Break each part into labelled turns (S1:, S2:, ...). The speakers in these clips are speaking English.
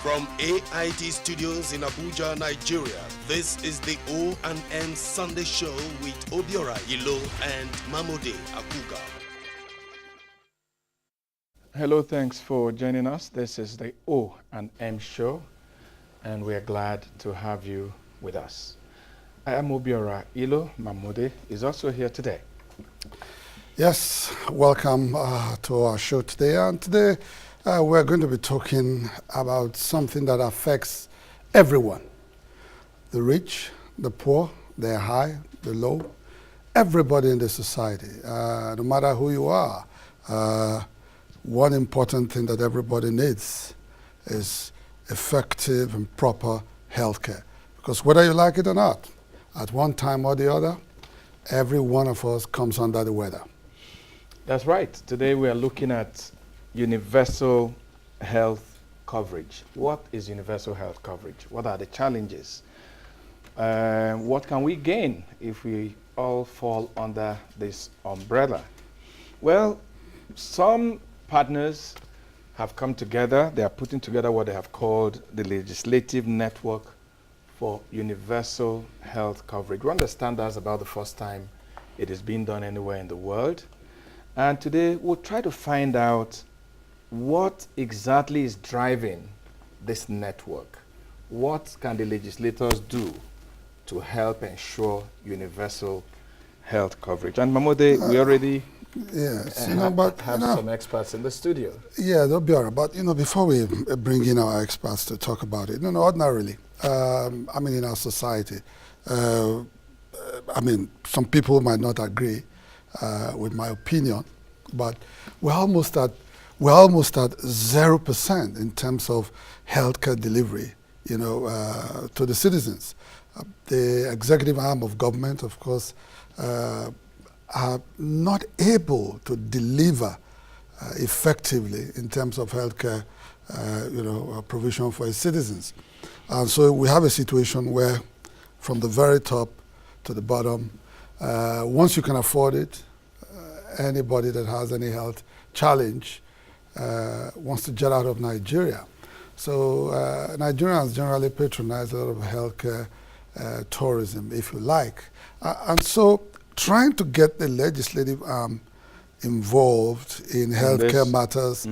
S1: From AIT Studios in Abuja, Nigeria, this is the O&M Sunday Show with Obiora Ilo and Mamode Akuga.
S2: Hello, thanks for joining us. This is the O&M Show, and we're glad to have you with us. I am Obiora Ilo. Mamode is also here today.
S3: Yes, welcome to our show today. And today we're going to be talking about something that affects everyone. The rich, the poor, the high, the low, everybody in the society, no matter who you are. One important thing that everybody needs is effective and proper healthcare. Because whether you like it or not, at one time or the other, every one of us comes under the weather.
S2: That's right. Today we are looking at universal health coverage. What is universal health coverage? What are the challenges? What can we gain if we all fall under this umbrella? Well, some partners have come together. They are putting together what they have called the Legislative Network for Universal Health Coverage. We understand that's about the first time it is being done anywhere in the world. And today we'll try to find out what exactly is driving this network. What can the legislators do to help ensure universal health coverage? And Mamode, we already have some experts in the studio.
S3: Yeah, they'll be all right. But before we bring in our experts to talk about it, ordinarily, in our society, some people might not agree with my opinion, but we're almost at 0% in terms of healthcare delivery, to the citizens. The executive arm of government, of course, are not able to deliver effectively in terms of healthcare, provision for its citizens. And so we have a situation where, from the very top to the bottom, once you can afford it, anybody that has any health challenge wants to get out of Nigeria. So Nigerians generally patronize a lot of healthcare tourism, if you like. And so trying to get the legislative arm involved in healthcare matters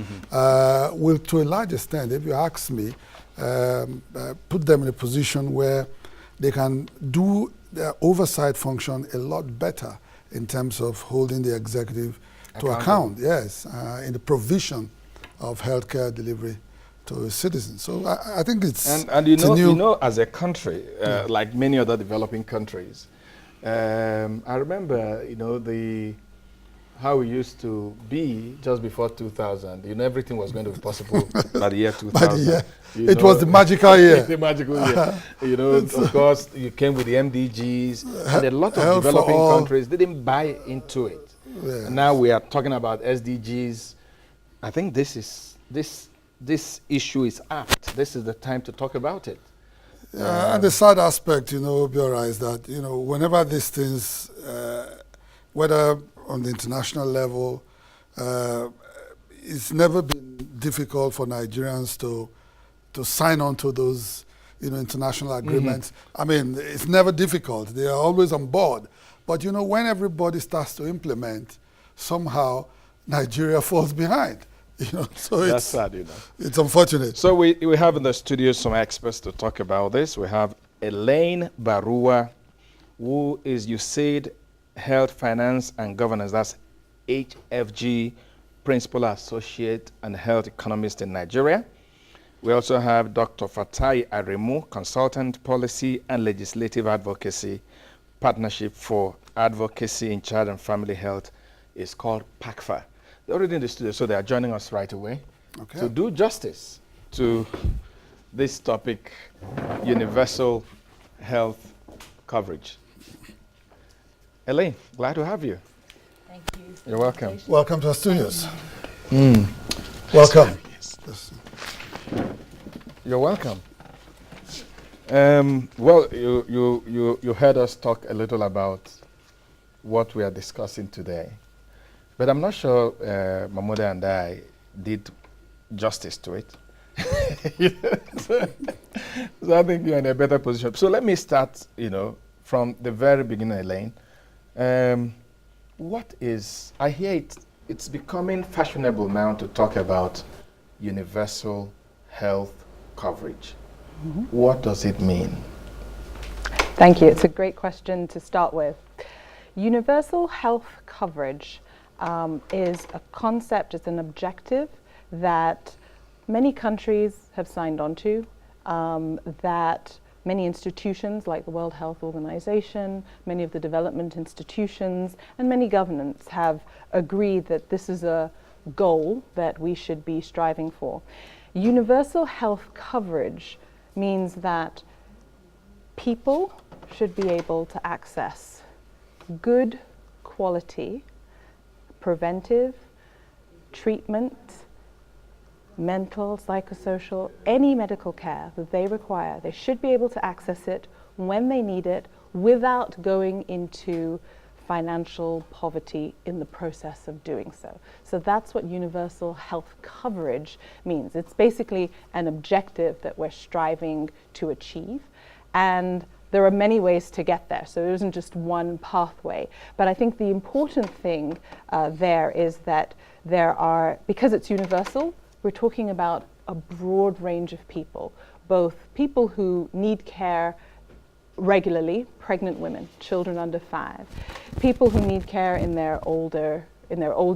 S3: will, to a large extent, if you ask me, put them in a position where they can do their oversight function a lot better in terms of holding the executive to account, yes, in the provision of healthcare delivery to citizens. So I think it's
S2: as a country, like many other developing countries, I remember how we used to be just before 2000. Everything was going to be possible by the year 2000.
S3: It was the magical year.
S2: The magical year. Of course, you came with the MDGs, and a lot of developing countries didn't buy into it. Yeah. Now we are talking about SDGs. I think this issue is apt. This is the time to talk about it.
S3: And the sad aspect, Biora, is that whenever these things, whether on the international level, it's never been difficult for Nigerians to sign on to those international agreements. It's never difficult. They are always on board. But when everybody starts to implement, somehow Nigeria falls behind. So
S2: that's sad,
S3: It's unfortunate.
S2: So we have in the studio some experts to talk about this. We have ELAINE BARUWA, who is USAID Health, Finance and Governance. That's HFG Principal Associate and Health Economist in Nigeria. We also have Dr. FATAI AREMU, Consultant Policy and Legislative Advocacy, Partnership for Advocacy in Child and Family Health is called PACFA. They're already in the studio, so they are joining us right away to do justice to this topic, universal health coverage. ELAINE, glad to have you.
S4: Thank you.
S2: You're welcome.
S3: Welcome to our studios. Welcome.
S2: Yes. You're welcome. Well, you heard us talk a little about what we are discussing today, but I'm not sure Mamode and I did justice to it. So I think you're in a better position. So let me start, from the very beginning, Elaine. What is, I hear it's becoming fashionable now to talk about universal health coverage. Mm-hmm. What does it mean?
S4: Thank you. It's a great question to start with. Universal health coverage is a concept, it's an objective that many countries have signed on to, that many institutions like the World Health Organization, many of the development institutions, and many governments have agreed that this is a goal that we should be striving for. Universal health coverage means that people should be able to access good quality preventive treatment, mental, psychosocial, any medical care that they require. They should be able to access it when they need it without going into financial poverty in the process of doing so. So that's what universal health coverage means. It's basically an objective that we're striving to achieve, and there are many ways to get there, so there isn't just one pathway. But I think the important thing there is that there are, because it's universal, we're talking about a broad range of people, both people who need care regularly, pregnant women, children under 5, people who need care in their older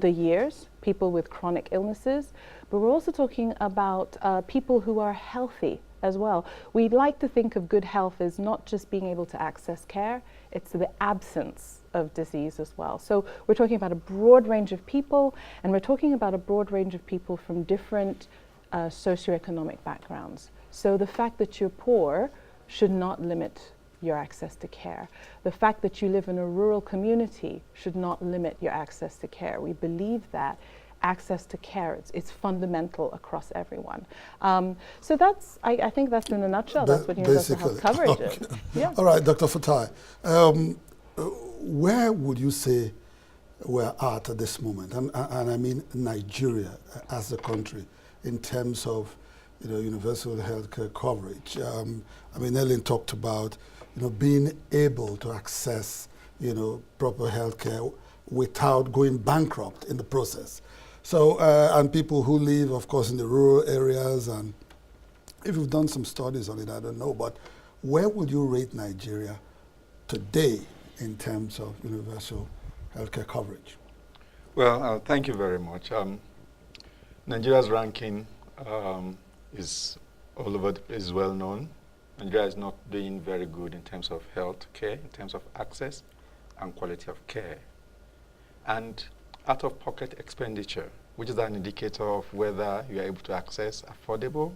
S4: years, people with chronic illnesses, but we're also talking about people who are healthy as well. We'd like to think of good health as not just being able to access care, it's the absence of disease as well. So we're talking about a broad range of people, and we're talking about a broad range of people from different socioeconomic backgrounds. So the fact that you're poor should not limit your access to care. The fact that you live in a rural community should not limit your access to care. We believe that access to care, it's fundamental across everyone. So that's, I think that's in a nutshell, that's what universal health coverage is. Yeah.
S3: All right, Dr. Fatai, where would you say we're at this moment? And I mean Nigeria as a country in terms of universal health care coverage. I mean, ELAINE talked about being able to access proper health care without going bankrupt in the process. So, and people who live, of course, in the rural areas, and if you've done some studies on it, I don't know, but where would you rate Nigeria today in terms of universal healthcare coverage?
S5: Well, thank you very much. Nigeria's ranking is all over the place, well known. Nigeria is not doing very good in terms of health care, in terms of access and quality of care. And out-of-pocket expenditure, which is an indicator of whether you are able to access affordable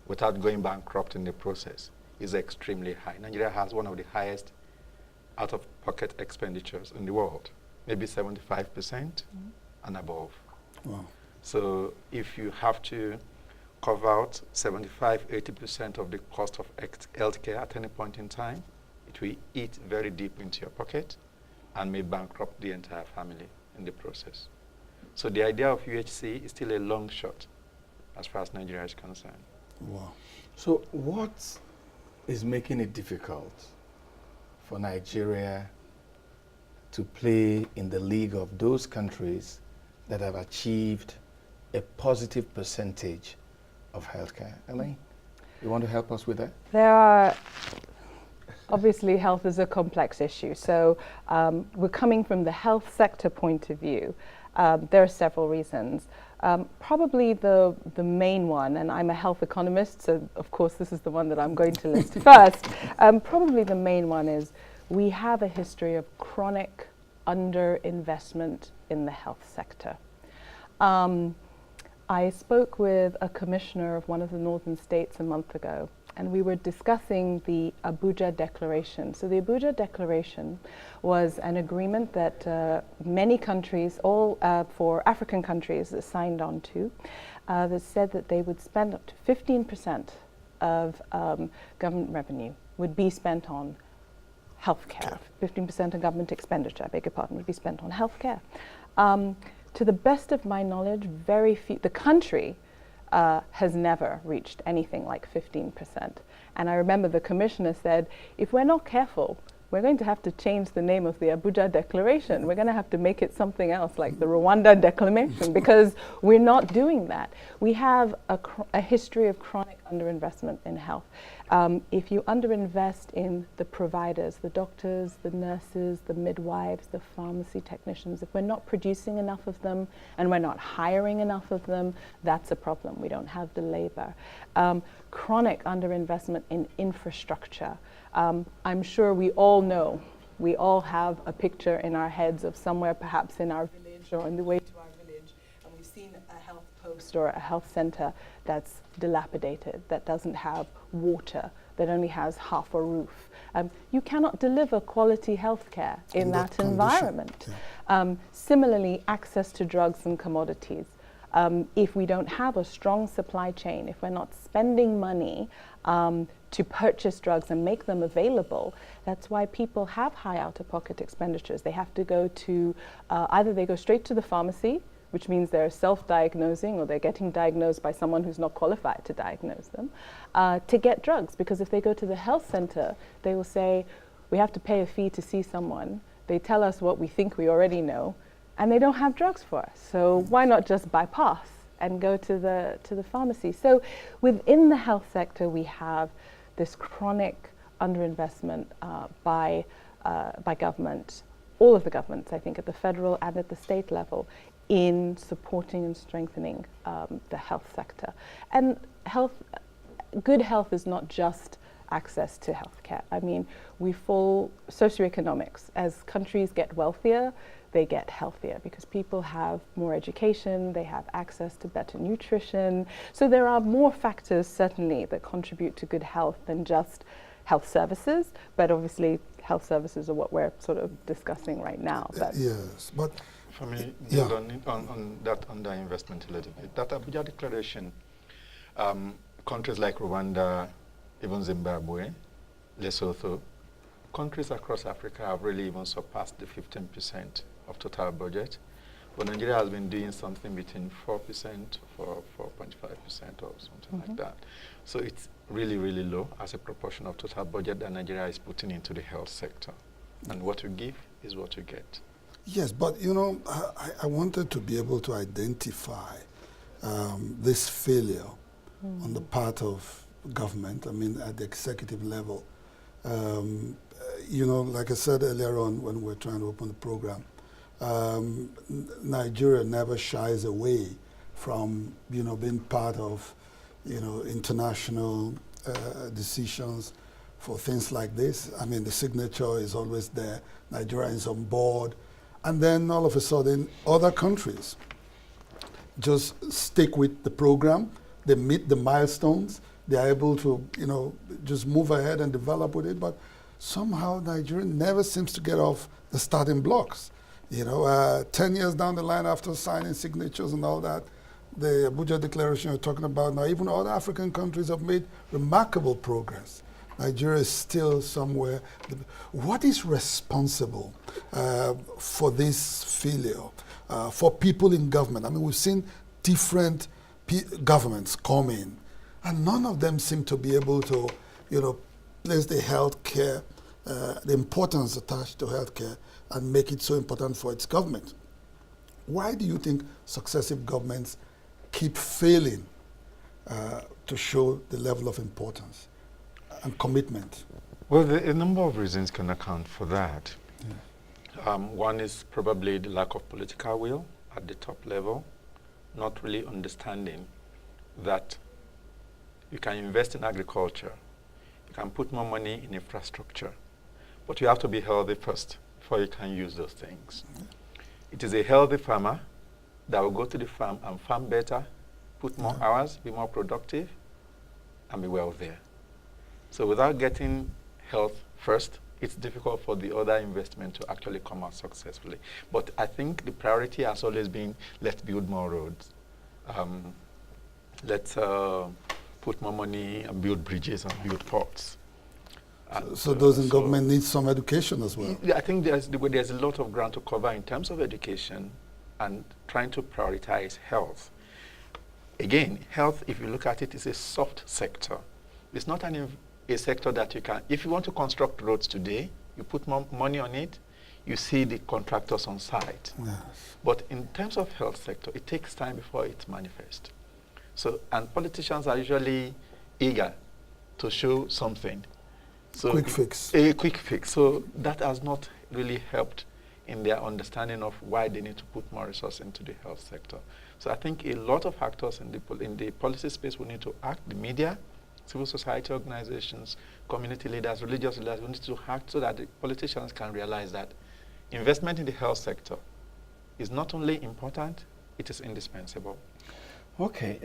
S5: without going bankrupt in the process, is extremely high. Nigeria has one of the highest out-of-pocket expenditures in the world, maybe 75% and above.
S3: Wow.
S5: So if you have to cover out 75–80% of the cost of healthcare at any point in time, it will eat very deep into your pocket and may bankrupt the entire family in the process. So the idea of UHC is still a long shot as far as Nigeria is concerned.
S3: Wow.
S2: So what is making it difficult for Nigeria to play in the league of those countries that have achieved a positive percentage of healthcare? ELAINE, you want to help us with that?
S4: There are, obviously health is a complex issue. So we're coming from the health sector point of view. There are several reasons. Probably the main one, and I'm a health economist, so of course this is the one that I'm going to list first. Probably the main one is we have a history of chronic underinvestment in the health sector. I spoke with a commissioner of one of the northern states a month ago, and we were discussing the Abuja Declaration. So the Abuja Declaration was an agreement that many countries, all for African countries, signed on to, that said that they would spend up to 15% of government revenue would be spent on healthcare. 15% of government expenditure, I beg your pardon, would be spent on healthcare. To the best of my knowledge, very few, the country has never reached anything like 15%. And I remember the commissioner said, if we're not careful, we're going to have to change the name of the Abuja Declaration. We're going to have to make it something else, like the Rwanda Declaration, because we're not doing that. We have a history of chronic underinvestment in health. If you underinvest in the providers, the doctors, the nurses, the midwives, the pharmacy technicians, if we're not producing enough of them and we're not hiring enough of them, that's a problem. We don't have the labor. Chronic underinvestment in infrastructure. I'm sure we all know, we all have a picture in our heads of somewhere perhaps in our village or on the way to our village, and we've seen a health post or a health center that's dilapidated, that doesn't have water, that only has half a roof. You cannot deliver quality health care in that environment. Yeah. Similarly, access to drugs and commodities. If we don't have a strong supply chain, if we're not spending money to purchase drugs and make them available, that's why people have high out-of-pocket expenditures. They have to go to, either they go straight to the pharmacy, which means they're self-diagnosing or they're getting diagnosed by someone who's not qualified to diagnose them, to get drugs. Because if they go to the health center, they will say, we have to pay a fee to see someone. They tell us what we think we already know, and they don't have drugs for us. So why not just bypass and go to the pharmacy? So within the health sector, we have this chronic underinvestment by government, all of the governments, I think, at the federal and at the state level, in supporting and strengthening the health sector. And good health is not just access to healthcare. I mean, we fall socioeconomics. As countries get wealthier, they get healthier because people have more education, they have access to better nutrition. So there are more factors certainly that contribute to good health than just health services, but obviously health services are what we're sort of discussing right now.
S3: Yes, but
S5: for me,
S3: yeah.
S5: on that underinvestment a little bit. That Abuja Declaration, countries like Rwanda, even Zimbabwe, Lesotho, countries across Africa have really even surpassed the 15% of total budget. But Nigeria has been doing something between 4% or 4.5% or something like that. So it's really, really low as a proportion of total budget that Nigeria is putting into the health sector. And what you give is what you get.
S3: Yes, but you know, I wanted to be able to identify this failure on the part of government, I mean, at the executive level. You know, like I said earlier on when we were trying to open the program, Nigeria never shies away from, you know, being part of, you know, international decisions for things like this. I mean, the signature is always there. Nigeria is on board. And then all of a sudden, other countries just stick with the program. They meet the milestones. They are able to, you know, just move ahead and develop with it. But somehow Nigeria never seems to get off the starting blocks. You know, 10 years down the line after signing signatures and all that, the Abuja Declaration you're talking about now, even other African countries have made remarkable progress. Nigeria is still somewhere. What is responsible for this failure, for people in government? I mean, we've seen different governments come in, and none of them seem to be able to, you know, place the healthcare, the importance attached to healthcare, and make it so important for its government. Why do you think successive governments keep failing to show the level of importance and commitment?
S5: Well, a number of reasons can account for that. Yeah. One is probably the lack of political will at the top level, not really understanding that you can invest in agriculture, you can put more money in infrastructure, but you have to be healthy first before you can use those things. Yeah. It is a healthy farmer that will go to the farm and farm better, put more hours, be more productive, and be well there. So without getting health first, it's difficult for the other investment to actually come out successfully. But I think the priority has always been, let's build more roads. Let's put more money and build bridges and build ports.
S3: So those in government need some education as well.
S5: I think there's a lot of ground to cover in terms of education and trying to prioritize health. again, health, if you look at it, is a soft sector. It's not a sector that you can, if you want to construct roads today, you put more money on it, you see the contractors on site.
S3: Yes.
S5: But in terms of health sector, it takes time before it manifests. So, and politicians are usually eager to show something. So
S3: Quick fix.
S5: A quick fix. So that has not really helped in their understanding of why they need to put more resources into the health sector. So I think a lot of actors in the policy space will need to act, the media, civil society organizations, community leaders, religious leaders, we need to act so that the politicians can realize that investment in the health sector is not only important, it is indispensable.
S2: Okay,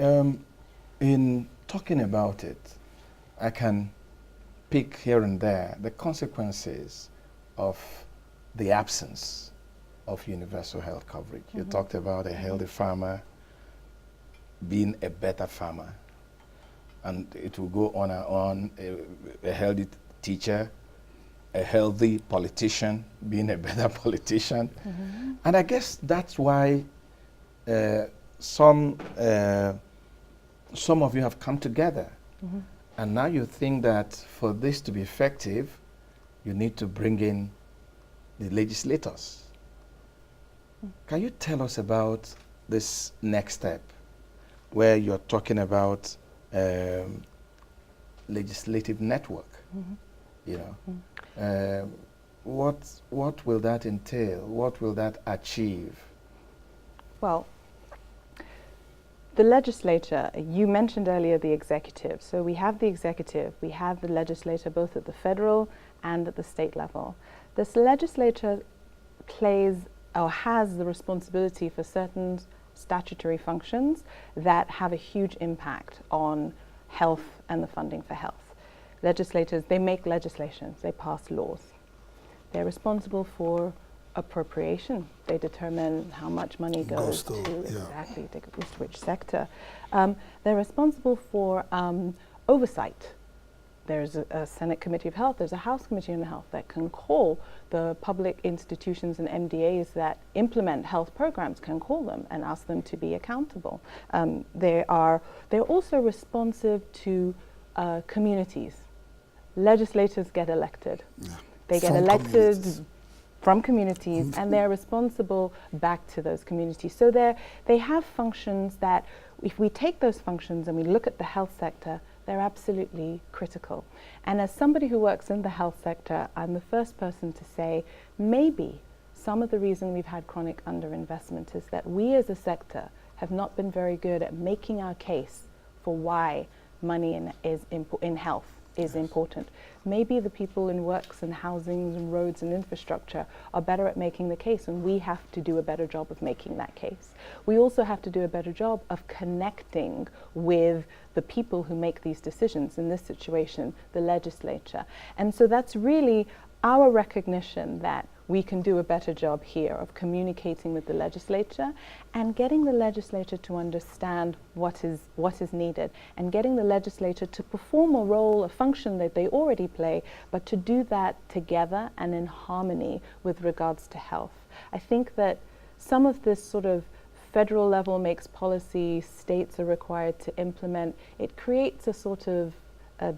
S2: in talking about it, I can pick here and there the consequences of the absence of universal health coverage. You talked about a healthy farmer being a better farmer, and it will go on and on, a healthy teacher, a healthy politician being a better politician. And I guess that's why some of you have come together. And now you think that for this to be effective, you need to bring in the legislators. Can you tell us about this next step, where you're talking about legislative network? You know, what will that entail? What will that achieve?
S4: Well, the legislature, you mentioned earlier the executive. So we have the executive, we have the legislature both at the federal and at the state level. This legislature plays or has the responsibility for certain statutory functions that have a huge impact on health and the funding for health. Legislators, they make legislations, they pass laws. They're responsible for appropriation. They determine how much money goes to exactly to which sector. They're responsible for oversight. There's a Senate Committee of Health, there's a House Committee on Health that can call the public institutions and MDAs that implement health programs, can call them and ask them to be accountable. They're also responsive to communities. Legislators get elected. They get elected from communities, and they're responsible back to those communities. So they have functions that, if we take those functions and we look at the health sector, they're absolutely critical. And as somebody who works in the health sector, I'm the first person to say, maybe some of the reason we've had chronic underinvestment is that we as a sector have not been very good at making our case for why money in health is important. Maybe the people in works and housings and roads and infrastructure are better at making the case, and we have to do a better job of making that case. We also have to do a better job of connecting with the people who make these decisions, in this situation, the legislature. And so that's really our recognition that we can do a better job here of communicating with the legislature and getting the legislature to understand what is needed, and getting the legislature to perform a role, a function that they already play, but to do that together and in harmony with regards to health. I think that some of this sort of federal level makes policy, states are required to implement, it creates a sort of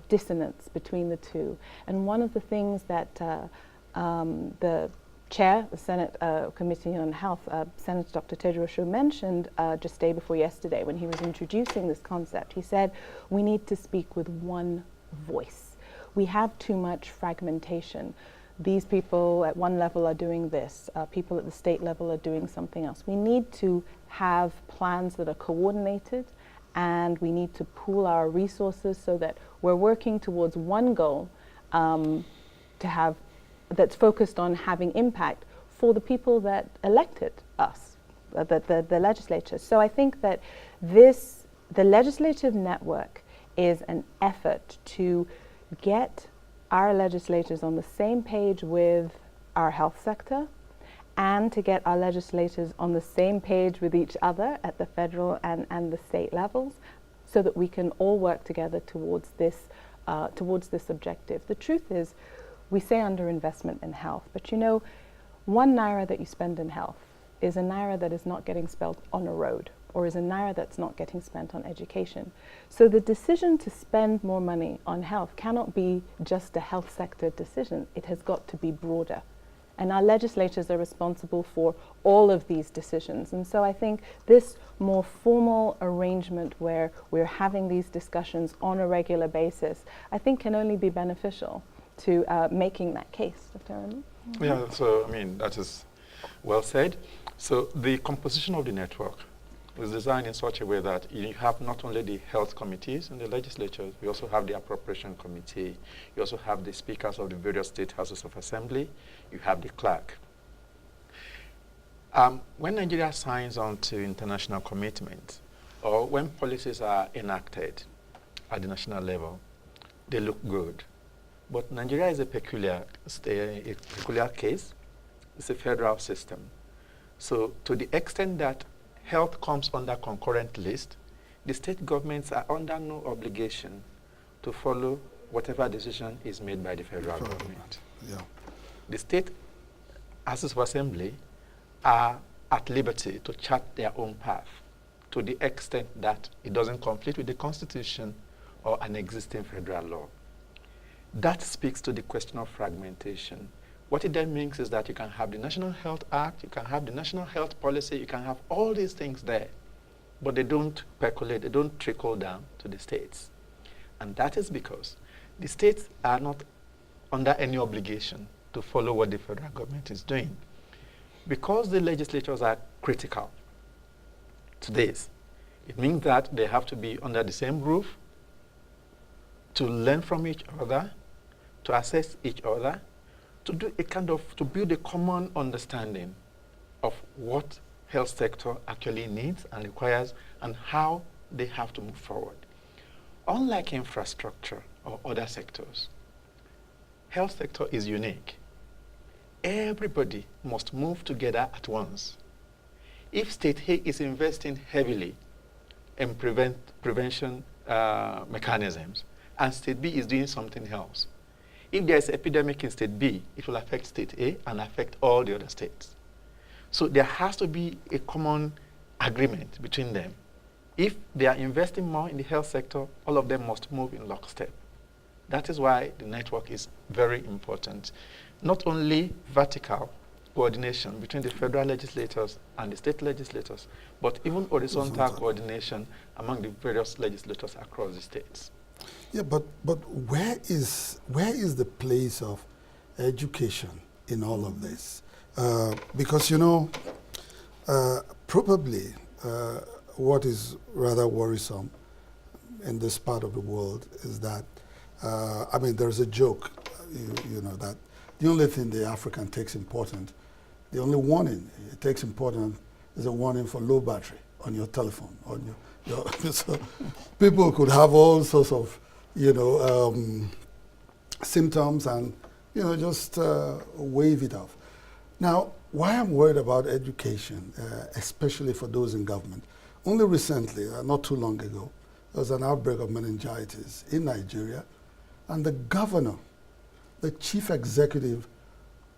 S4: dissonance between the two. And one of the things that the chair, the Senate Committee on Health, Senator Dr. Tejrosho mentioned just day before yesterday when he was introducing this concept. He said, we need to speak with one voice. We have too much fragmentation. These people at one level are doing this, people at the state level are doing something else. We need to have plans that are coordinated, and we need to pool our resources so that we're working towards one goal that's focused on having impact for the people that elected us, the legislature. So I think that the legislative network is an effort to get our legislators on the same page with our health sector, and to get our legislators on the same page with each other at the federal and the state levels, so that we can all work together towards this objective. The truth is, we say underinvestment in health, but you know, 1 naira that you spend in health is a naira that is not getting spent on a road, or is a naira that's not getting spent on education. So the decision to spend more money on health cannot be just a health sector decision. It has got to be broader. And our legislators are responsible for all of these decisions. And so I think this more formal arrangement where we're having these discussions on a regular basis, I think can only be beneficial to making that case. Dr. AREMU?
S5: Yeah, so I mean, that is well said. So the composition of the network was designed in such a way that you have not only the health committees in the legislature, you also have the appropriation committee, you also have the speakers of the various state houses of assembly, you have the clerk. When Nigeria signs on to international commitments, or when policies are enacted at the national level, they look good. But Nigeria is a peculiar case. It's a federal system. So to the extent that health comes under concurrent list, the state governments are under no obligation to follow whatever decision is made by the federal government.
S3: Yeah.
S5: The state houses of assembly are at liberty to chart their own path to the extent that it doesn't conflict with the Constitution or an existing federal law. That speaks to the question of fragmentation. What it then means is that you can have the National Health Act, you can have the National Health Policy, you can have all these things there, but they don't percolate, they don't trickle down to the states. And that is because the states are not under any obligation to follow what the federal government is doing. Because the legislatures are critical to this, it means that they have to be under the same roof to learn from each other, to assess each other, to do a kind of, to build a common understanding of what health sector actually needs and requires and how they have to move forward. Unlike infrastructure or other sectors, health sector is unique. Everybody must move together at once. If State A is investing heavily in prevention mechanisms, and State B is doing something else, if there is an epidemic in State B, it will affect State A and affect all the other states. So there has to be a common agreement between them. If they are investing more in the health sector, all of them must move in lockstep. That is why the network is very important. Not only vertical coordination between the federal legislators and the state legislators, but even horizontal coordination among the various legislators across the states.
S3: Yeah, but where is the place of education in all of this? Because, you know, probably what is rather worrisome in this part of the world is that, I mean, there's a joke, you know, that the only thing the African takes important, the only warning it takes important is a warning for low battery on your telephone, on your so people could have all sorts of, you know, symptoms and, you know, just wave it off. Now, why I'm worried about education, especially for those in government, only recently, not too long ago, there was an outbreak of meningitis in Nigeria, and the governor, the chief executive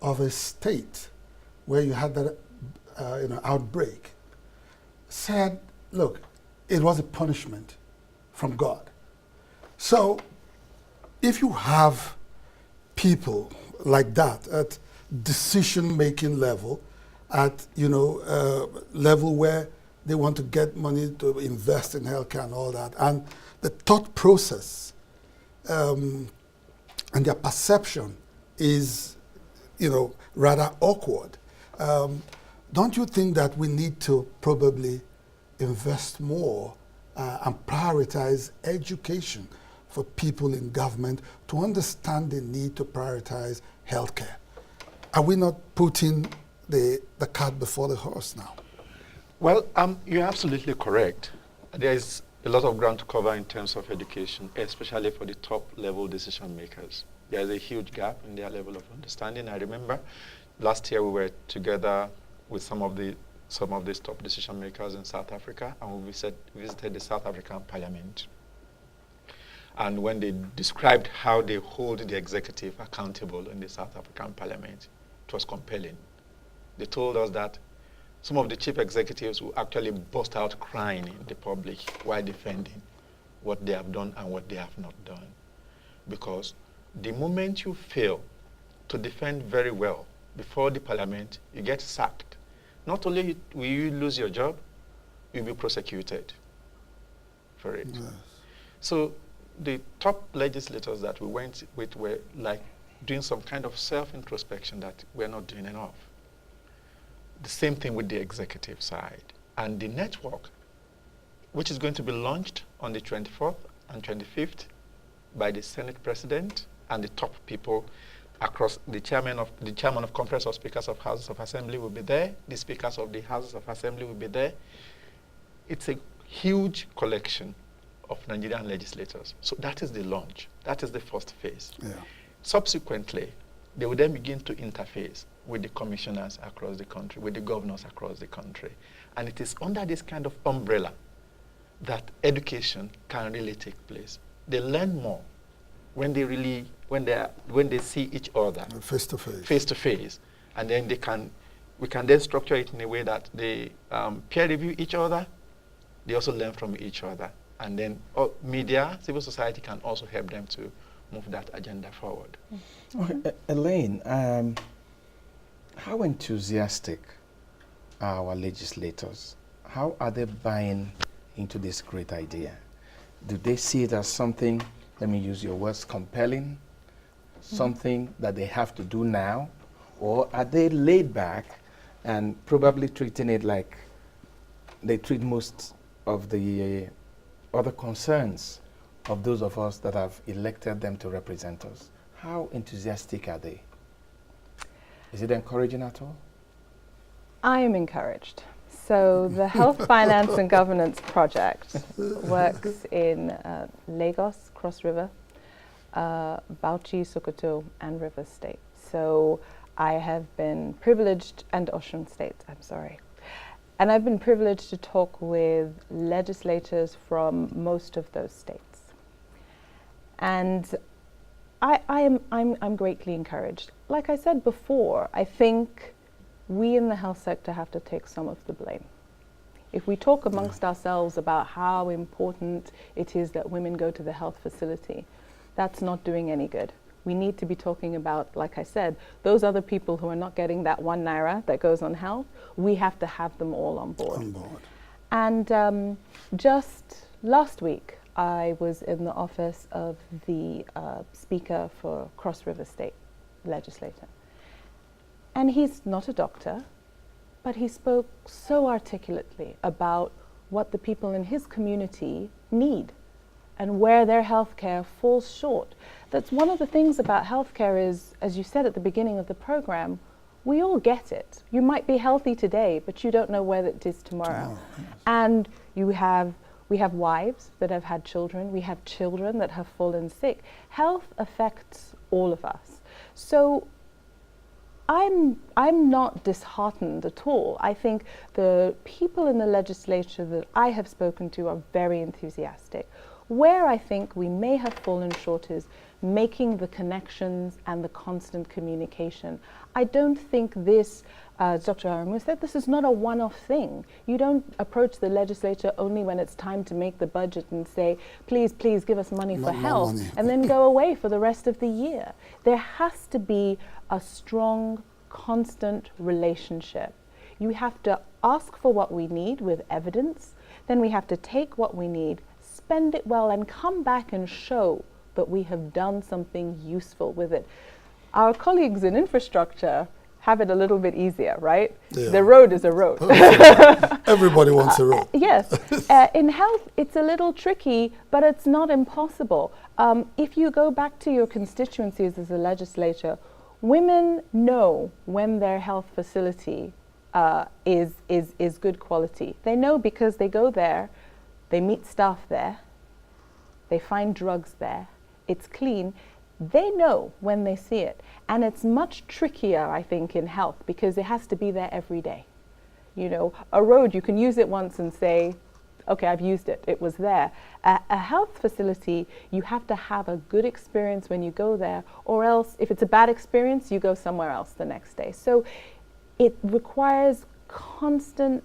S3: of a state where you had that you know, outbreak, said, look, it was a punishment from God. So if you have people like that at decision-making level, at, you know, level where they want to get money to invest in healthcare and all that, and the thought process and their perception is, you know, rather awkward. Don't you think that we need to probably invest more and prioritize education for people in government to understand the need to prioritize healthcare? Are we not putting the cart before the horse now?
S5: Well, you're absolutely correct. There is a lot of ground to cover in terms of education, especially for the top-level decision makers. There is a huge gap in their level of understanding. I remember last year we were together with some of these top decision makers in South Africa, and we visited the South African Parliament. And when they described how they hold the executive accountable in the South African Parliament, it was compelling. They told us that some of the chief executives will actually burst out crying in the public while defending what they have done and what they have not done. Because the moment you fail to defend very well before the parliament, you get sacked. Not only will you lose your job, you'll be prosecuted for it. Yes. So the top legislators that we went with were like doing some kind of self-introspection that we're not doing enough. The same thing with the executive side. And the network, which is going to be launched on the 24th and 25th by the Senate President and the top people across the chairman of Conference of Speakers of Houses of Assembly will be there, the speakers of the Houses of Assembly will be there. It's a huge collection of Nigerian legislators. So that is the launch. That is the first phase. Yeah. Subsequently, they will then begin to interface with the commissioners across the country, with the governors across the country. And it is under this kind of umbrella that education can really take place. They learn more when they see each other
S3: face to face.
S5: Face to face, and then we can then structure it in a way that they peer review each other. They also learn from each other, and then media, civil society can also help them to move that agenda forward.
S2: Okay, ELAINE, how enthusiastic are our legislators? How are they buying into this great idea? Do they see it as something, let me use your words, compelling, something that they have to do now? Or are they laid back and probably treating it like they treat most of the other concerns of those of us that have elected them to represent us? How enthusiastic are they? Is it encouraging at all?
S4: I am encouraged. So the Health, Finance and Governance Project works in Lagos, Cross River, Bauchi, Sokoto, and River State. So I have been privileged, and Osun State, I'm sorry. And I've been privileged to talk with legislators from most of those states. And I'm greatly encouraged. Like I said before, I think we in the health sector have to take some of the blame. If we talk amongst ourselves about how important it is that women go to the health facility, that's not doing any good. We need to be talking about, like I said, those other people who are not getting that 1 naira that goes on health. We have to have them all on board. And just last week, I was in the office of the Speaker for Cross River State legislator. And he's not a doctor, but he spoke so articulately about what the people in his community need and where their healthcare falls short. That's one of the things about healthcare is, as you said at the beginning of the program, we all get it. You might be healthy today, but you don't know where it is tomorrow. Yes. And we have wives that have had children. We have children that have fallen sick. Health affects all of us. So I'm not disheartened at all. I think the people in the legislature that I have spoken to are very enthusiastic. Where I think we may have fallen short is making the connections and the constant communication. I don't think this, as Dr. AREMU said, this is not a one-off thing. You don't approach the legislature only when it's time to make the budget and say, please, please give us money for health, and then go away for the rest of the year. There has to be a strong, constant relationship. You have to ask for what we need with evidence, then we have to take what we need, spend it well, and come back and show that we have done something useful with it. Our colleagues in infrastructure have it a little bit easier, right? Yeah. The road is a road.
S3: Everybody wants a road.
S4: Yes. In health, it's a little tricky, but it's not impossible. If you go back to your constituencies as a legislator, women know when their health facility is good quality. They know because they go there, they meet staff there, they find drugs there, it's clean. They know when they see it. And it's much trickier, I think, in health because it has to be there every day. You know, a road, you can use it once and say, okay, I've used it, it was there. A health facility, you have to have a good experience when you go there, or else if it's a bad experience, you go somewhere else the next day. So it requires constant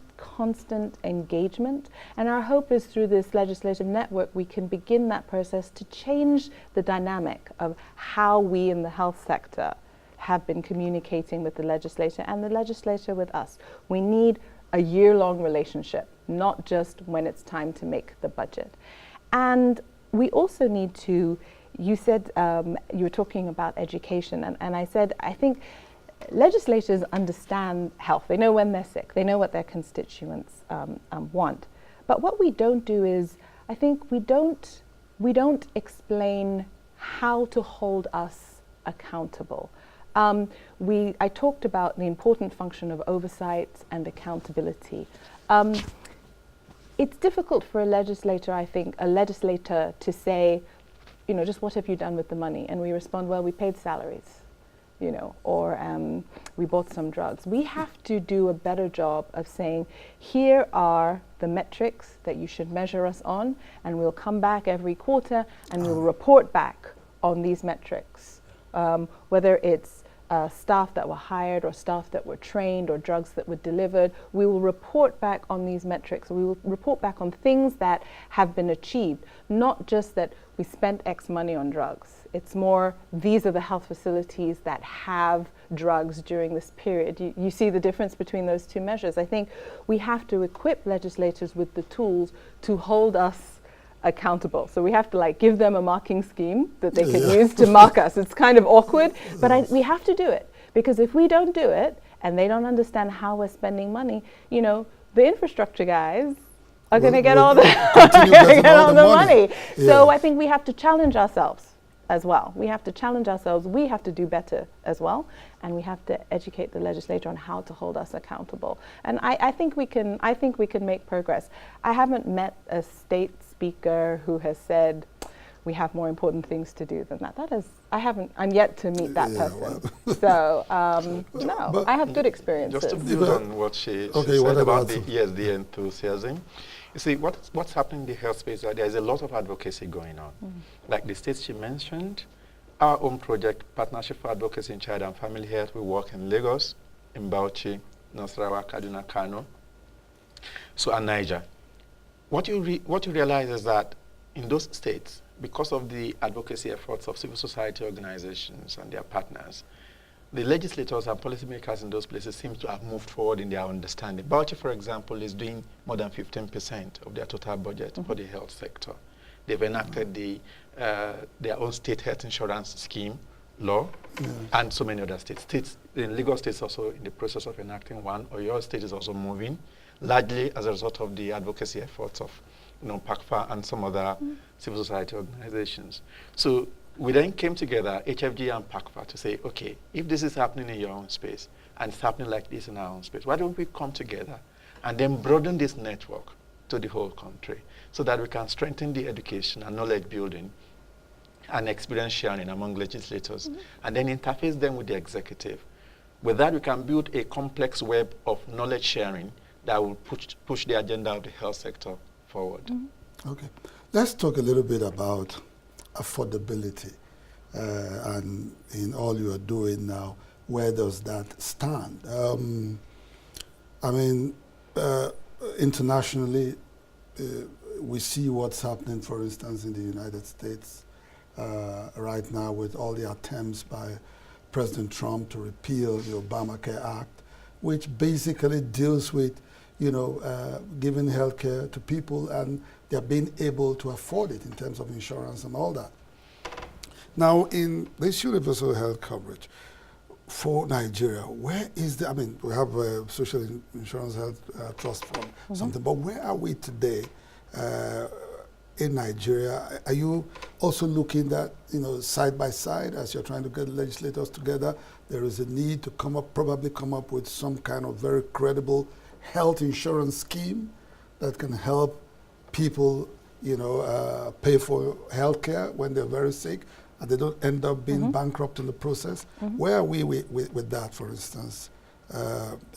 S4: engagement. And our hope is through this legislative network, we can begin that process to change the dynamic of how we in the health sector have been communicating with the legislator and the legislator with us. We need a year-long relationship, not just when it's time to make the budget. And we also need to, you said, you were talking about education, and I said, I think legislators understand health. They know when they're sick. They know what their constituents want. But what we don't do is, I think we don't explain how to hold us accountable. I talked about the important function of oversight and accountability. It's difficult for a legislator, I think, to say, you know, just what have you done with the money? And we respond, well, we paid salaries, you know, or we bought some drugs. We have to do a better job of saying, here are the metrics that you should measure us on, and we'll come back every quarter and we'll report back on these metrics, whether it's staff that were hired or staff that were trained or drugs that were delivered. We will report back on these metrics. We will report back on things that have been achieved, not just that we spent X money on drugs. It's more, these are the health facilities that have drugs during this period. You see the difference between those two measures. I think we have to equip legislators with the tools to hold us accountable. So we have to like give them a marking scheme that they can use to mark us. It's kind of awkward, but we have to do it, because if we don't do it and they don't understand how we're spending money, you know, the infrastructure guys are going to get all the money. Yeah. So I think we have to challenge ourselves as well. We have to challenge ourselves. We have to do better as well, and we have to educate the legislator on how to hold us accountable. And I think we can make progress. I haven't met a state speaker who has said we have more important things to do than that. I'm yet to meet that person. Well. So no, I have good experiences.
S5: Just to build on what she said about the ESD enthusiasm. You see, what's happening in the health space, there is a lot of advocacy going on. Like the states she mentioned, our own project, Partnership for Advocacy in Child and Family Health, we work in Lagos, in Bauchi, Nasarawa, Kaduna, Kano, and Niger. What you realize is that in those states, because of the advocacy efforts of civil society organizations and their partners, the legislators and policymakers in those places seem to have moved forward in their understanding. Bauchi, for example, is doing more than 15% of their total budget for the health sector. They've enacted their own state health insurance scheme law, and so many other states. In Lagos State is also in the process of enacting one, or your state is also moving, largely as a result of the advocacy efforts of PACFA and some other civil society organizations. So we then came together, HFG and PACFA, to say, okay, if this is happening in your own space, and it's happening like this in our own space, why don't we come together and then broaden this network to the whole country so that we can strengthen the education and knowledge building and experience sharing among legislators, and then interface them with the executive. With that, we can build a complex web of knowledge sharing that will push the agenda of the health sector forward.
S3: Okay. Let's talk a little bit about affordability, and in all you are doing now, where does that stand? I mean, internationally, we see what's happening, for instance, in the United States right now with all the attempts by President Trump to repeal the Obamacare Act, which basically deals with, giving health care to people and they're being able to afford it in terms of insurance and all that. Now, in this universal health coverage for Nigeria, where is we have a social insurance health trust fund, something, but where are we today in Nigeria? Are you also looking at, side by side as you're trying to get legislators together? There is a need to probably come up with some kind of very credible health insurance scheme that can help people, pay for health care when they're very sick and they don't end up being bankrupt in the process. Where are we with that, for instance,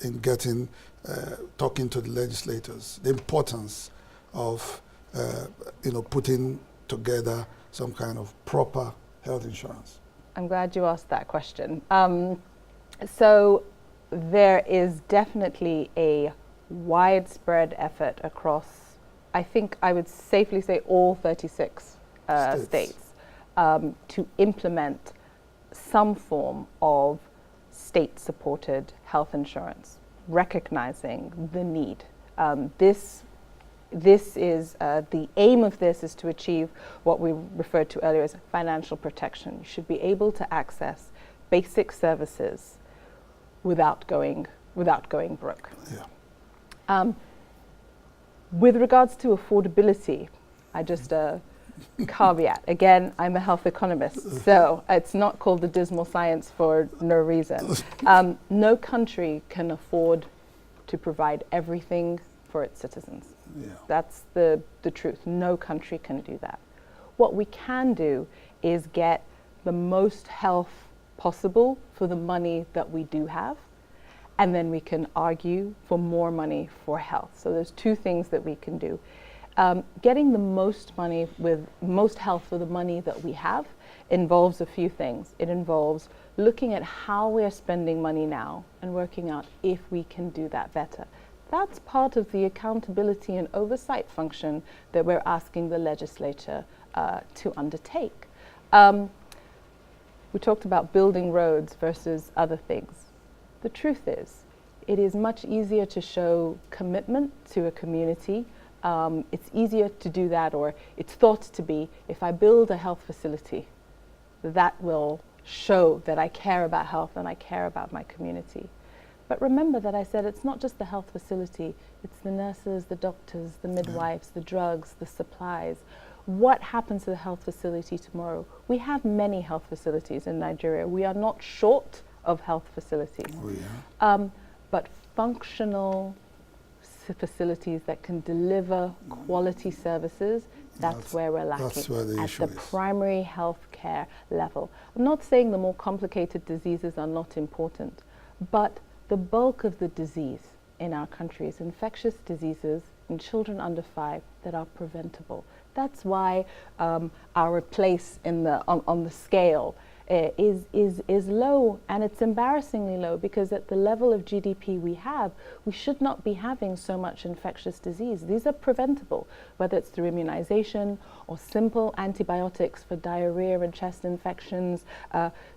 S3: in talking to the legislators, the importance of, putting together some kind of proper health insurance?
S4: I'm glad you asked that question. So there is definitely a widespread effort across, I think I would safely say all 36 states to implement some form of state-supported health insurance, recognizing the need. This is the aim of this is to achieve what we referred to earlier as financial protection. You should be able to access basic services without going broke.
S3: Yeah.
S4: With regards to affordability, I just caveat again. I'm a health economist, so it's not called the dismal science for no reason. No country can afford to provide everything for its citizens.
S3: Yeah.
S4: That's the truth. No country can do that. What we can do is get the most health possible for the money that we do have, and then we can argue for more money for health. So there's two things that we can do. Getting the most money with most health for the money that we have involves a few things. It involves looking at how we're spending money now and working out if we can do that better. That's part of the accountability and oversight function that we're asking the legislature to undertake. We talked about building roads versus other things. The truth is, it is much easier to show commitment to a community. It's easier to do that, or it's thought to be, if I build a health facility, that will show that I care about health and I care about my community. But remember that I said it's not just the health facility, it's the nurses, the doctors, the midwives, the drugs, the supplies. What happens to the health facility tomorrow? We have many health facilities in Nigeria. We are not short of health facilities.
S3: Oh, yeah.
S4: But functional facilities that can deliver quality services, that's where we're lacking.
S3: That's where the issue
S4: at the
S3: is.
S4: primary health care level. I'm not saying the more complicated diseases are not important, but the bulk of the disease in our country is infectious diseases in children under 5 that are preventable. That's why our place in on the scale is low, and it's embarrassingly low, because at the level of GDP we have, we should not be having so much infectious disease. These are preventable, whether it's through immunization or simple antibiotics for diarrhea and chest infections,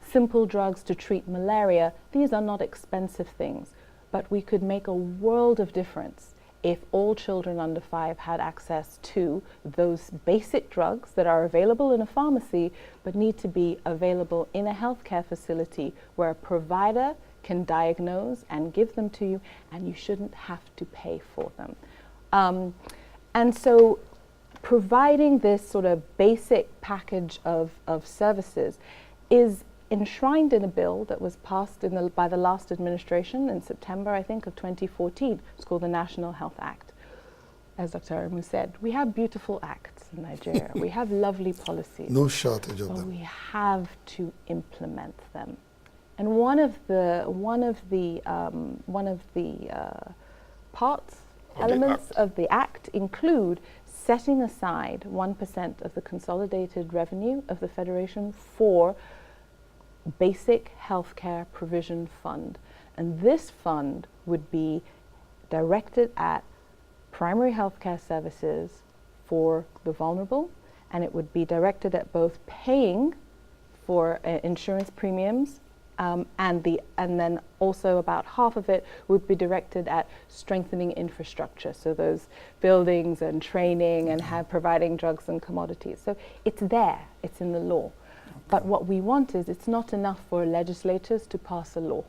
S4: simple drugs to treat malaria. These are not expensive things, but we could make a world of difference if all children under 5 had access to those basic drugs that are available in a pharmacy but need to be available in a healthcare facility where a provider can diagnose and give them to you, and you shouldn't have to pay for them. And so providing this sort of basic package of services is enshrined in a bill that was passed by the last administration in September, I think, of 2014. It's called the National Health Act. As Dr. AREMU said, we have beautiful acts in Nigeria. We have lovely policies.
S3: No shortage of
S4: but
S3: them.
S4: we have to implement them. And one of the elements of the act include setting aside 1% of the consolidated revenue of the Federation for Basic Healthcare Provision Fund. And this fund would be directed at primary healthcare services for the vulnerable, and it would be directed at both paying for insurance premiums, and then also about half of it would be directed at strengthening infrastructure, so those buildings and training and providing drugs and commodities. So it's there, it's in the law. But what we want is, it's not enough for legislators to pass a law,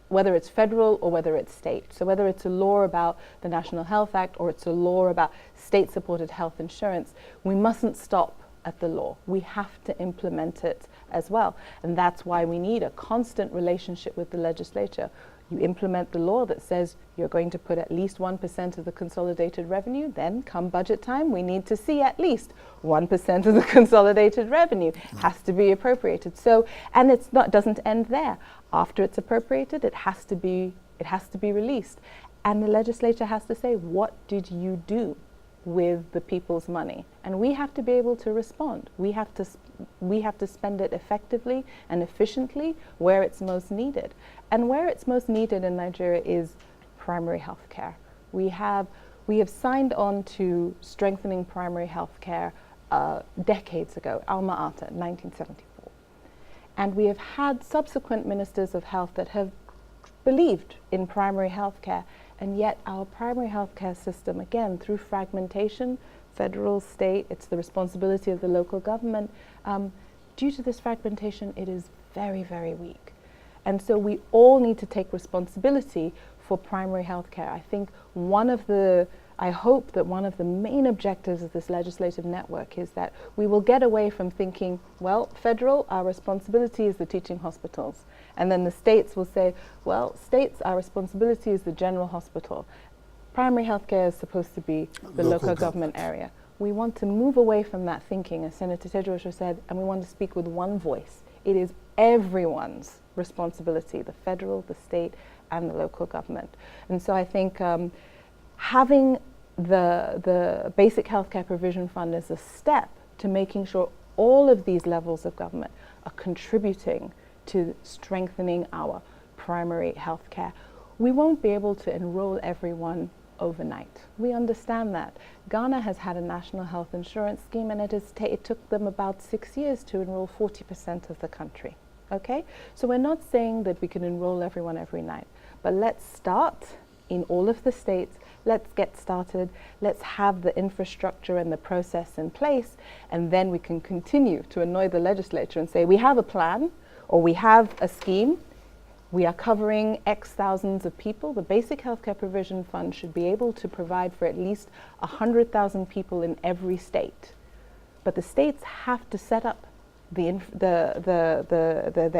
S4: whether it's federal or whether it's state. So whether it's a law about the National Health Act or it's a law about state-supported health insurance, we mustn't stop at the law. We have to implement it as well. And that's why we need a constant relationship with the legislature. You implement the law that says you're going to put at least 1% of the consolidated revenue, then come budget time, we need to see at least 1% of the consolidated revenue has to be appropriated. So, and doesn't end there. After it's appropriated, it has to be released. And the legislature has to say, what did you do with the people's money, and we have to be able to respond. We have to spend it effectively and efficiently where it's most needed. And where it's most needed in Nigeria is primary health care. We have signed on to strengthening primary health care decades ago, Alma Ata, 1974. And we have had subsequent ministers of health that have believed in primary health care, and yet our primary health care system, again, through fragmentation, federal, state, it's the responsibility of the local government. Due to this fragmentation, it is very, very weak. And so we all need to take responsibility for primary health care. I think I hope that one of the main objectives of this legislative network is that we will get away from thinking, well, federal, our responsibility is the teaching hospitals. And then the states will say, well, states, our responsibility is the general hospital. Primary health care is supposed to be the local government area. We want to move away from that thinking, as Senator Tedros said, and we want to speak with one voice. It is everyone's responsibility, the federal, the state, and the local government. And so I think having the Basic Healthcare Provision Fund is a step to making sure all of these levels of government are contributing to strengthening our primary health care. We won't be able to enroll everyone overnight. We understand that. Ghana has had a national health insurance scheme, and it took them about 6 years to enroll 40% of the country. Okay? So we're not saying that we can enroll everyone every night, but let's start in all of the states. Let's get started. Let's have the infrastructure and the process in place, and then we can continue to annoy the legislature and say, we have a plan, or we have a scheme. We are covering X thousands of people. The Basic Healthcare Provision Fund should be able to provide for at least 100,000 people in every state. But the states have to set up the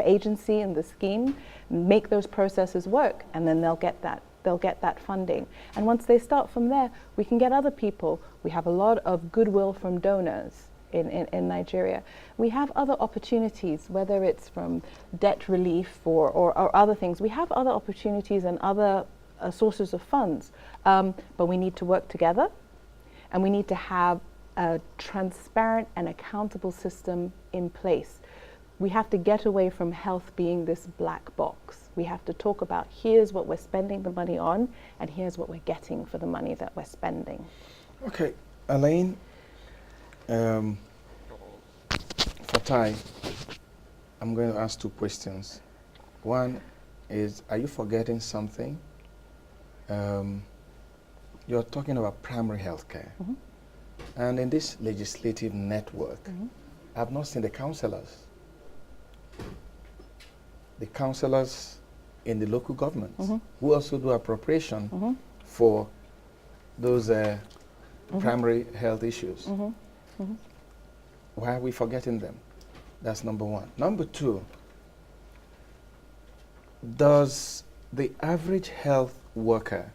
S4: agency and the scheme, make those processes work, and then they'll get that funding. And once they start from there, we can get other people. We have a lot of goodwill from donors in Nigeria. We have other opportunities, whether it's from debt relief or other things. We have other opportunities and other sources of funds, but we need to work together, and we need to have a transparent and accountable system in place. We have to get away from health being this black box. We have to talk about, here's what we're spending the money on, and here's what we're getting for the money that we're spending.
S2: Okay, ELAINE, FATAI, I'm going to ask two questions. One is, are you forgetting something? You're talking about primary health care. Mm-hmm. And in this legislative network, mm-hmm. I've not seen the councillors. The councillors in the local governments, mm-hmm. who also do appropriation mm-hmm. for those mm-hmm. primary health issues. Mm-hmm. Mm-hmm. Why are we forgetting them? That's number one. Number two, does the average health worker,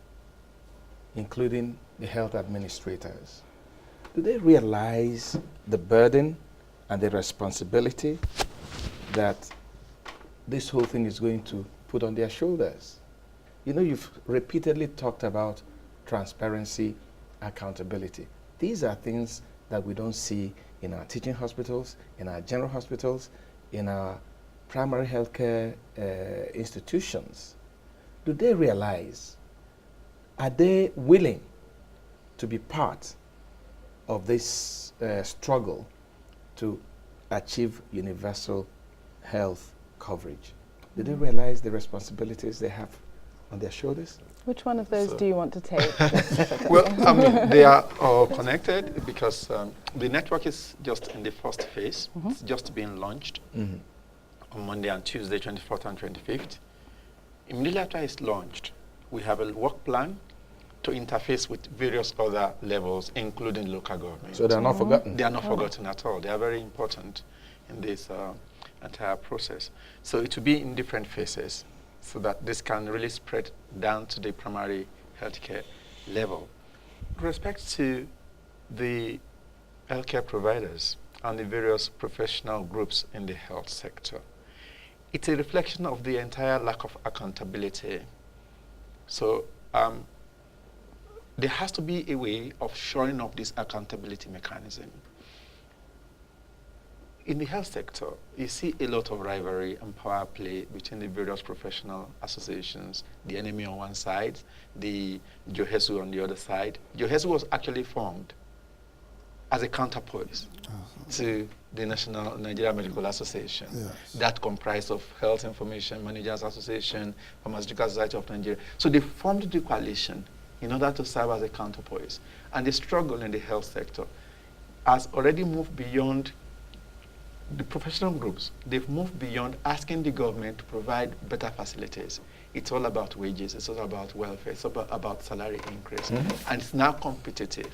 S2: including the health administrators, do they realize the burden and the responsibility that this whole thing is going to put on their shoulders? You know, you've repeatedly talked about transparency, accountability. These are things that we don't see in our teaching hospitals, in our general hospitals, in our primary healthcare institutions. Do they realize, are they willing to be part of this struggle to achieve universal health coverage? Do they realize the responsibilities they have on their shoulders?
S4: Which one of those do you want to take?
S5: Well, I mean, they are all connected because the network is just in the first phase. Mm-hmm. It's just being launched mm-hmm. on Monday and Tuesday, 24th and 25th. Immediately after it's launched, we have a work plan to interface with various other levels, including local government.
S2: So they're not forgotten?
S5: They are not forgotten at all. They are very important in this entire process. So it will be in different phases so that this can really spread down to the primary healthcare level. With respect to the healthcare providers and the various professional groups in the health sector, it's a reflection of the entire lack of accountability. So there has to be a way of shoring up this accountability mechanism. In the health sector, you see a lot of rivalry and power play between the various professional associations, the NME on one side, the JOHESU on the other side. JOHESU was actually formed as a counterpoise to the Nigeria Medical Association, that comprised of Health Information Managers Association, Pharmaceutical Society of Nigeria. So they formed the coalition in order to serve as a counterpoise. And the struggle in the health sector has already moved beyond the professional groups. They've moved beyond asking the government to provide better facilities. It's all about wages, it's all about welfare, it's about salary increase. And it's now competitive.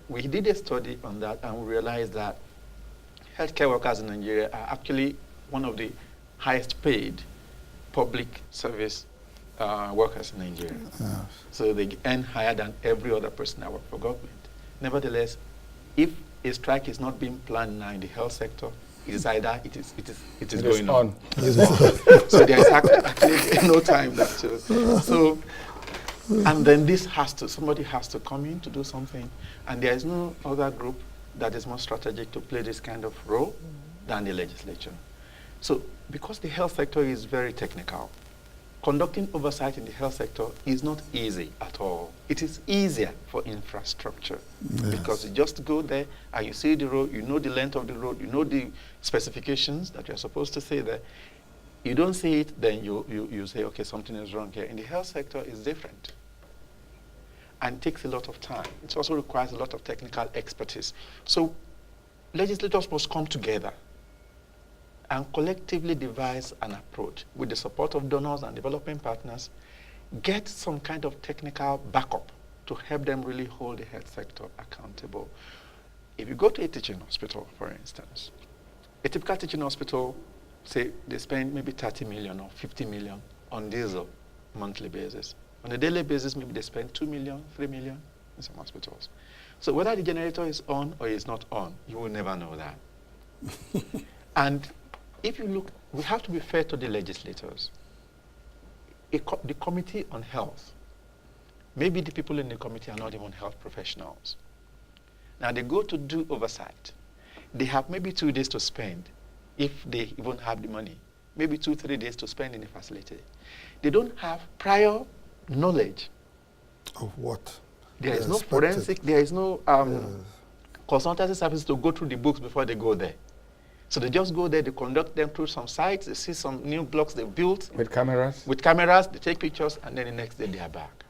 S5: We did a study on that and we realized that healthcare workers in Nigeria are actually one of the highest paid public service workers in Nigeria. So they earn higher than every other person that works for government. Nevertheless, if a strike is not being planned now in the health sector, it is either it is going on. So there is actually no time that so and then somebody has to come in to do something, and there is no other group that is more strategic to play this kind of role than the legislature. So because the health sector is very technical, conducting oversight in the health sector is not easy at all. It is easier for infrastructure because you just go there and you see the road, you know the length of the road, you know the specifications that you're supposed to say there. You don't see it, then you say, okay, something is wrong here. In the health sector, it's different and takes a lot of time. It also requires a lot of technical expertise. So legislators must come together and collectively devise an approach with the support of donors and development partners, get some kind of technical backup to help them really hold the health sector accountable. If you go to a teaching hospital, for instance, a typical teaching hospital, say they spend maybe 30 million or 50 million on diesel monthly basis. On a daily basis, maybe they spend 2 million, 3 million in some hospitals. So whether the generator is on or is not on, you will never know that. And if you look, we have to be fair to the legislators. The Committee on Health, maybe the people in the committee are not even health professionals. Now they go to do oversight. They have maybe 2 days to spend, if they even have the money, maybe 2-3 days to spend in the facility. They don't have prior knowledge.
S3: Of what?
S5: There is no forensic, there is no consultancy service to go through the books before they go there. So they just go there, they conduct them through some sites, they see some new blocks they built.
S2: With cameras?
S5: With cameras, they take pictures, and then the next day they are back.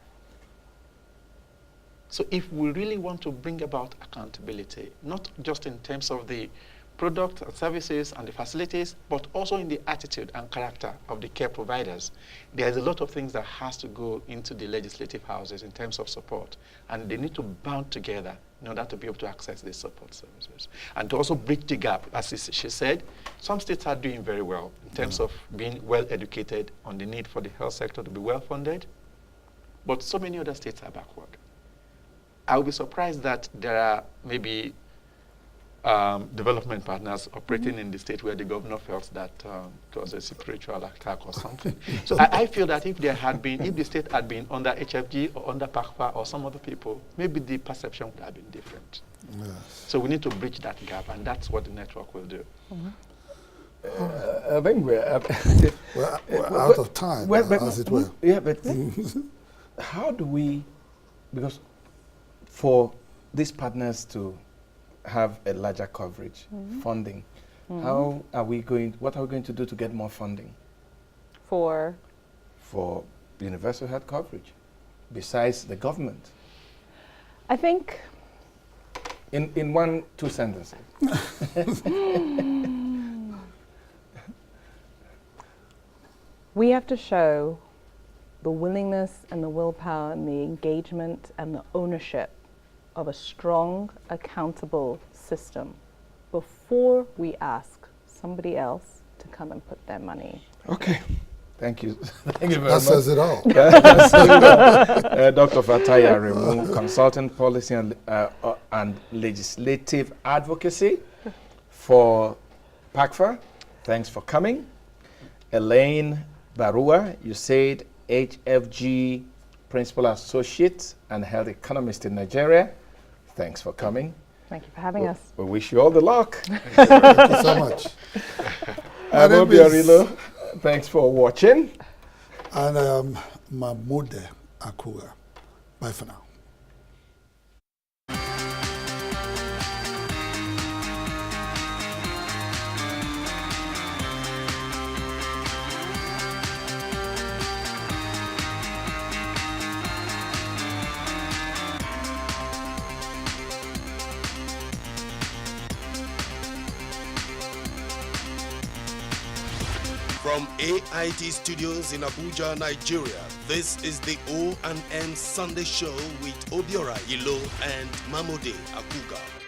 S5: So if we really want to bring about accountability, not just in terms of the product and services and the facilities, but also in the attitude and character of the care providers, there's a lot of things that has to go into the legislative houses in terms of support, and they need to band together in order to be able to access these support services. And to also bridge the gap, as she said, some states are doing very well in terms of being well educated on the need for the health sector to be well funded, but so many other states are backward. I would be surprised that there are maybe development partners operating in the state where the governor felt that it was a spiritual attack or something. So I feel that if the state had been under HFG or under PACFA or some other people, maybe the perception would have been different. Yes. So we need to bridge that gap, and that's what the network will do.
S2: I think we're
S3: out of time, as it were.
S2: Yeah, but how do we, because for these partners to have a larger coverage, funding, what are we going to do to get more funding?
S4: For
S2: universal health coverage, besides the government?
S4: I think
S2: in 1-2 sentences.
S4: We have to show the willingness and the willpower and the engagement and the ownership of a strong, accountable system before we ask somebody else to come and put their money.
S2: Okay. Thank you. Thank you very
S3: that
S2: much.
S3: says it all.
S2: Dr. FATAI AREMU, Consultant Policy and Legislative Advocacy for PACFA. Thanks for coming. ELAINE BARUWA, you said HFG Principal Associate and Health Economist in Nigeria. Thanks for coming.
S4: Thank you for having us.
S2: We wish you all the luck.
S3: Thank you so much.
S2: I'm Obiorilo. Thanks for watching.
S3: And I am Mahmoud Akuga. Bye for now.
S1: From AIT Studios in Abuja, Nigeria, this is the O&M Sunday Show with Obiorilo and Mahmoud Akuga.